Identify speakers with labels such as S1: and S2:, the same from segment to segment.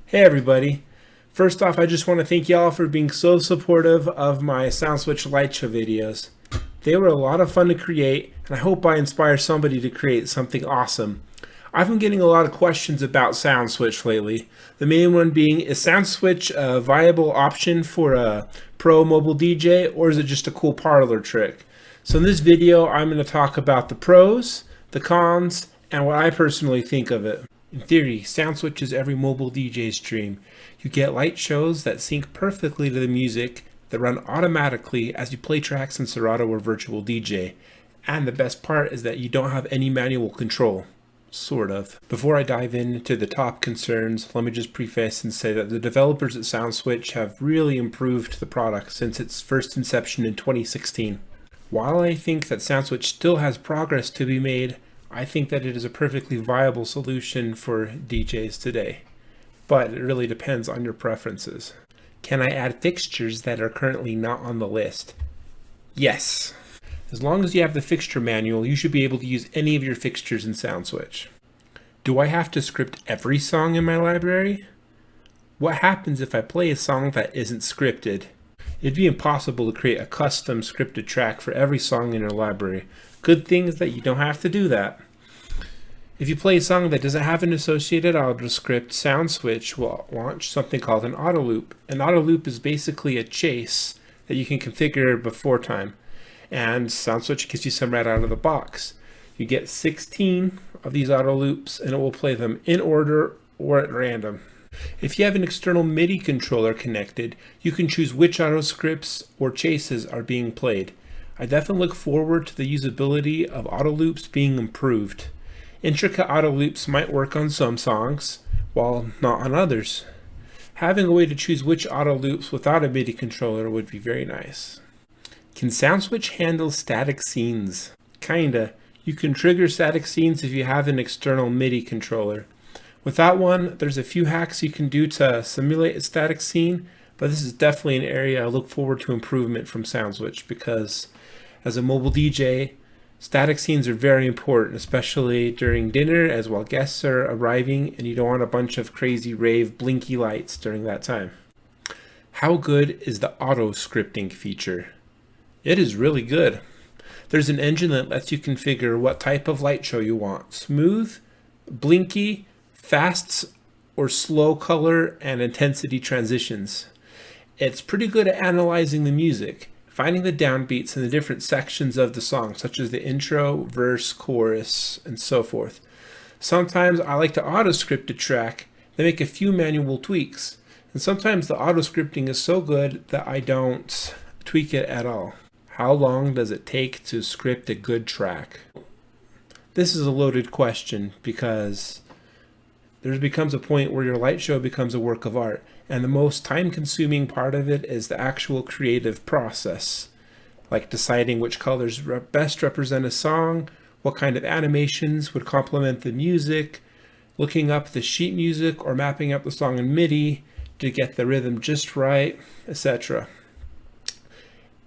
S1: Hey everybody. First off, I just want to thank y'all for being so supportive of my SoundSwitch light show videos. They were a lot of fun to create, and I hope I inspire somebody to create something awesome. I've been getting a lot of questions about SoundSwitch lately. The main one being, is SoundSwitch a viable option for a pro mobile DJ, or is it just a cool parlor trick? So in this video, I'm going to talk about the pros, the cons, and what I personally think of it. In theory, SoundSwitch is every mobile DJ's dream. You get light shows that sync perfectly to the music that run automatically as you play tracks in Serato or Virtual DJ. And the best part is that you don't have any manual control. Sort of. Before I dive into the top concerns, let me just preface and say that the developers at SoundSwitch have really improved the product since its first inception in 2016. While I think that SoundSwitch still has progress to be made, I think that it is a perfectly viable solution for DJs today. But it really depends on your preferences. Can I add fixtures that are currently not on the list? Yes. As long as you have the fixture manual, you should be able to use any of your fixtures in SoundSwitch. Do I have to script every song in my library? What happens if I play a song that isn't scripted? It'd be impossible to create a custom scripted track for every song in your library. Good thing is that you don't have to do that. If you play a song that doesn't have an associated auto script, SoundSwitch will launch something called an auto loop. An auto loop is basically a chase that you can configure before time. And SoundSwitch gives you some right out of the box. You get 16 of these auto loops and it will play them in order or at random. If you have an external MIDI controller connected, you can choose which auto scripts or chases are being played. I definitely look forward to the usability of auto loops being improved. Intricate auto loops might work on some songs, while not on others. Having a way to choose which auto loops without a MIDI controller would be very nice. Can SoundSwitch handle static scenes? Kinda. You can trigger static scenes if you have an external MIDI controller. Without one, there's a few hacks you can do to simulate a static scene, but this is definitely an area I look forward to improvement from SoundSwitch because as a mobile DJ, static scenes are very important, especially during dinner as while guests are arriving and you don't want a bunch of crazy rave blinky lights during that time. How good is the auto scripting feature? It is really good. There's an engine that lets you configure what type of light show you want. Smooth, blinky, fast or slow color and intensity transitions. It's pretty good at analyzing the music, finding the downbeats in the different sections of the song, such as the intro, verse, chorus, and so forth. Sometimes I like to auto-script a track, then make a few manual tweaks, and sometimes the auto-scripting is so good that I don't tweak it at all. How long does it take to script a good track? This is a loaded question because there becomes a point where your light show becomes a work of art, and the most time-consuming part of it is the actual creative process, like deciding which colors best represent a song, what kind of animations would complement the music, looking up the sheet music or mapping up the song in MIDI to get the rhythm just right, etc.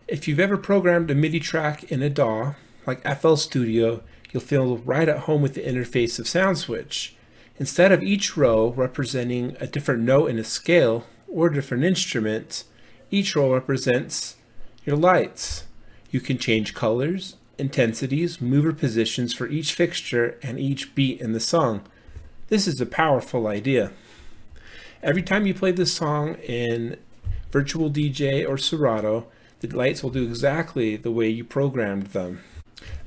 S1: If you've ever programmed a MIDI track in a DAW, like FL Studio, you'll feel right at home with the interface of SoundSwitch. Instead of each row representing a different note in a scale or a different instrument, each row represents your lights. You can change colors, intensities, mover positions for each fixture and each beat in the song. This is a powerful idea. Every time you play this song in Virtual DJ or Serato, the lights will do exactly the way you programmed them.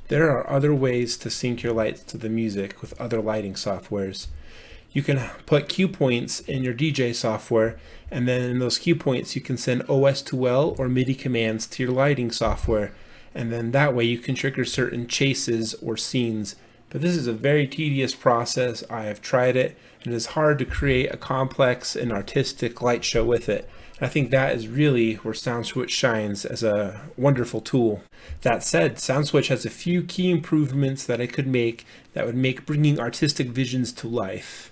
S1: There are other ways to sync your lights to the music with other lighting softwares. You can put cue points in your DJ software, and then in those cue points you can send OS2L or MIDI commands to your lighting software, and then that way you can trigger certain chases or scenes. But this is a very tedious process. I have tried it, and it is hard to create a complex and artistic light show with it. I think that is really where SoundSwitch shines as a wonderful tool. That said, SoundSwitch has a few key improvements that I could make that would make bringing artistic visions to life.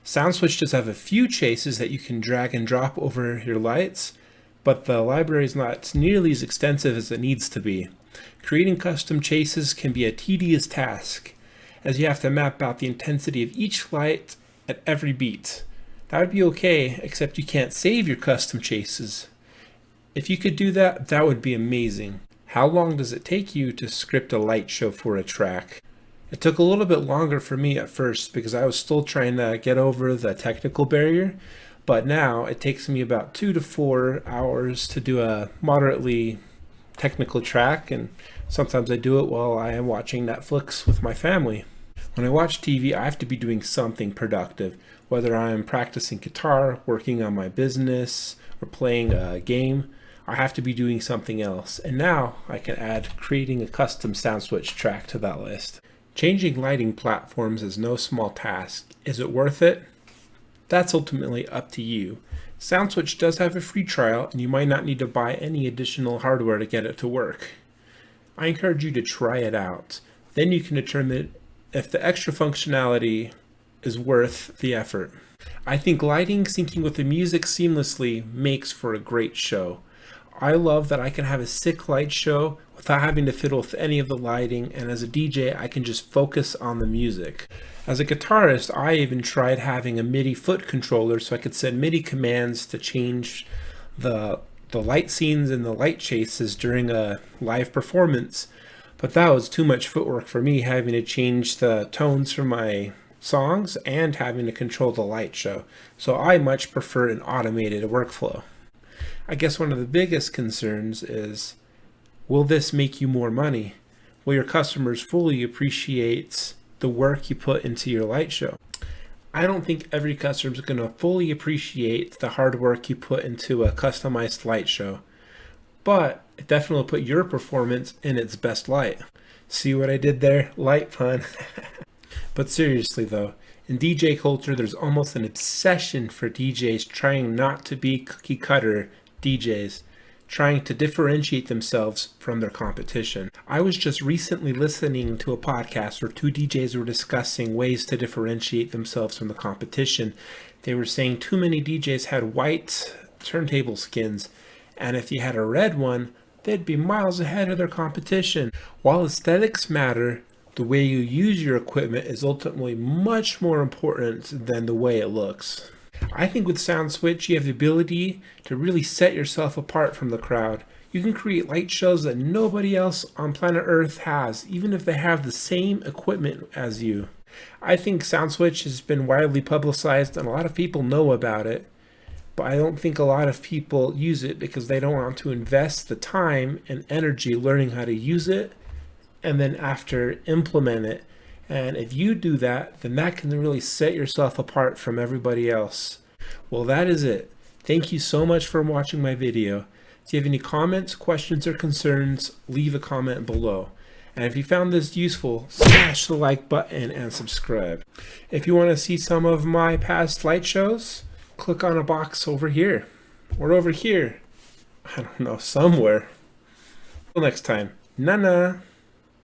S1: SoundSwitch does have a few chases that you can drag and drop over your lights, but the library is not nearly as extensive as it needs to be. Creating custom chases can be a tedious task, as you have to map out the intensity of each light at every beat. That would be okay, except you can't save your custom chases. If you could do that, that would be amazing. How long does it take you to script a light show for a track? It took a little bit longer for me at first because I was still trying to get over the technical barrier, but now it takes me about 2 to 4 hours to do a moderately technical track, and sometimes I do it while I am watching Netflix with my family. When I watch TV, I have to be doing something productive, whether I am practicing guitar, working on my business, or playing a game. I have to be doing something else, and now I can add creating a custom SoundSwitch track to that list. Changing lighting platforms is no small task. Is it worth it? That's ultimately up to you. SoundSwitch does have a free trial, and you might not need to buy any additional hardware to get it to work. I encourage you to try it out. Then you can determine if the extra functionality is worth the effort. I think lighting syncing with the music seamlessly makes for a great show. I love that I can have a sick light show without having to fiddle with any of the lighting, and as a DJ I can just focus on the music. As a guitarist, I even tried having a MIDI foot controller so I could send MIDI commands to change the light scenes and the light chases during a live performance, but that was too much footwork for me, having to change the tones for my songs and having to control the light show. So I much prefer an automated workflow. I guess one of the biggest concerns is, will this make you more money? Will your customers fully appreciate the work you put into your light show? I don't think every customer is going to fully appreciate the hard work you put into a customized light show, but it definitely will put your performance in its best light. See what I did there? Light pun. But seriously though, in DJ culture, there's almost an obsession for DJs trying not to be cookie cutter DJs, trying to differentiate themselves from their competition. I was just recently listening to a podcast where 2 DJs were discussing ways to differentiate themselves from the competition. They were saying too many DJs had white turntable skins, and if you had a red one, they'd be miles ahead of their competition. While aesthetics matter, the way you use your equipment is ultimately much more important than the way it looks. I think with SoundSwitch, you have the ability to really set yourself apart from the crowd. You can create light shows that nobody else on planet Earth has, even if they have the same equipment as you. I think SoundSwitch has been widely publicized and a lot of people know about it, but I don't think a lot of people use it because they don't want to invest the time and energy learning how to use it and then after implement it. And if you do that, then that can really set yourself apart from everybody else. Well, that is it. Thank you so much for watching my video. If you have any comments, questions, or concerns, leave a comment below. And if you found this useful, smash the like button and subscribe. If you want to see some of my past light shows, click on a box over here. Or over here. I don't know, somewhere. Until next time, Nana.